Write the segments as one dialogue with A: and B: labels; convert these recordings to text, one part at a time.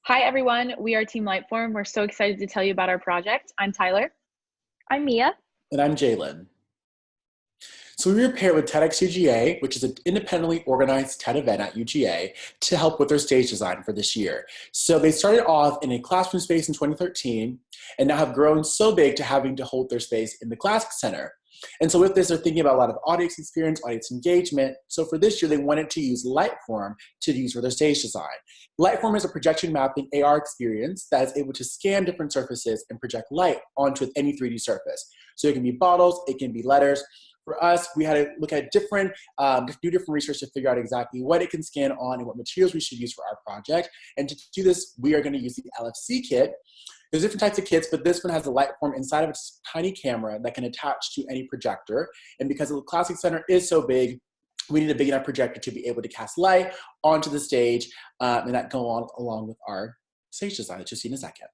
A: Hi, everyone. We are Team Lightform. We're so excited to tell you about our project. I'm Tyler.
B: I'm Mia.
C: And I'm Jalen. So we were paired with TEDx UGA, which is an independently organized TED event at UGA, to help with their stage design for this year. So they started off in a classroom space in 2013 and now have grown so big to having to hold their space in the Classic Center. And so with this, they're thinking about a lot of audience experience, audience engagement. So for this year, they wanted to use Lightform to use for their stage design. Lightform is a projection mapping AR experience that is able to scan different surfaces and project light onto any 3D surface. So it can be bottles, it can be letters. For us, we had to look at do different research to figure out exactly what it can scan on and what materials we should use for our project. And to do this, we are going to use the LFC kit. There's different types of kits, but this one has a light form inside of its tiny camera that can attach to any projector. And because the Classic Center is so big, we need a big enough projector to be able to cast light onto the stage and that go on along with our stage design that you'll see in a second.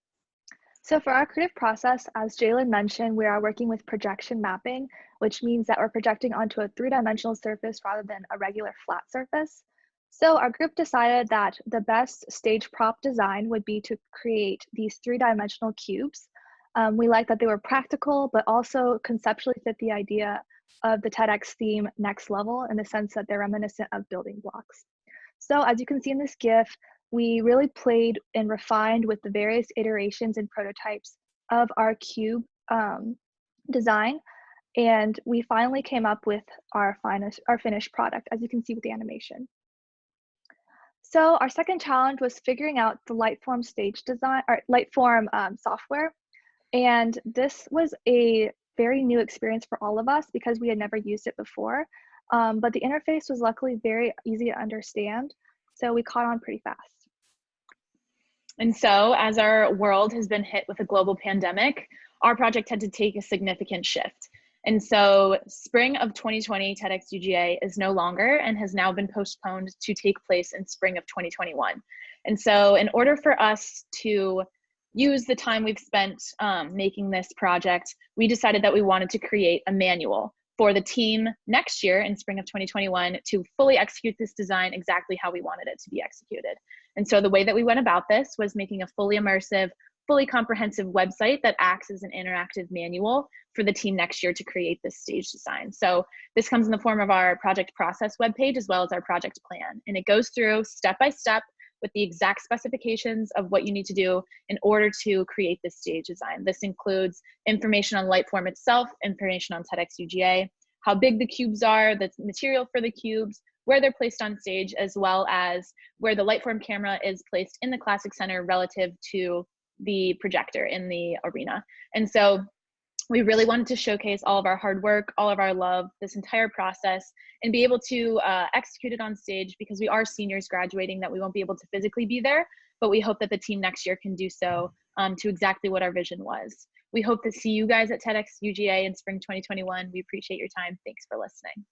B: So for our creative process, as Jalen mentioned, we are working with projection mapping, which means that we're projecting onto a three-dimensional surface rather than a regular flat surface. So our group decided that the best stage prop design would be to create these three-dimensional cubes. We like that they were practical, but also conceptually fit the idea of the TEDx theme next level in the sense that they're reminiscent of building blocks. So as you can see in this GIF, we really played and refined with the various iterations and prototypes of our cube design. And we finally came up with our finished product, as you can see with the animation. So our second challenge was figuring out the Lightform stage design, or Lightform software. And this was a very new experience for all of us because we had never used it before. But the interface was luckily very easy to understand. So we caught on pretty fast.
A: And so as our world has been hit with a global pandemic, our project had to take a significant shift. And so spring of 2020 TEDx UGA is no longer and has now been postponed to take place in spring of 2021. And so in order for us to use the time we've spent making this project, we decided that we wanted to create a manual for the team next year in spring of 2021 to fully execute this design exactly how we wanted it to be executed. And so the way that we went about this was making a fully immersive, fully comprehensive website that acts as an interactive manual for the team next year to create this stage design. So this comes in the form of our project process webpage as well as our project plan. And it goes through step by step with the exact specifications of what you need to do in order to create this stage design. This includes information on Lightform itself, information on TEDx UGA, how big the cubes are, the material for the cubes, where they're placed on stage, as well as where the Lightform camera is placed in the Classic Center relative to the projector in the arena. And so we really wanted to showcase all of our hard work, all of our love, this entire process, and be able to execute it on stage because we are seniors graduating that we won't be able to physically be there, but we hope that the team next year can do so to exactly what our vision was. We hope to see you guys at TEDx UGA in spring 2021. We appreciate your time. Thanks for listening.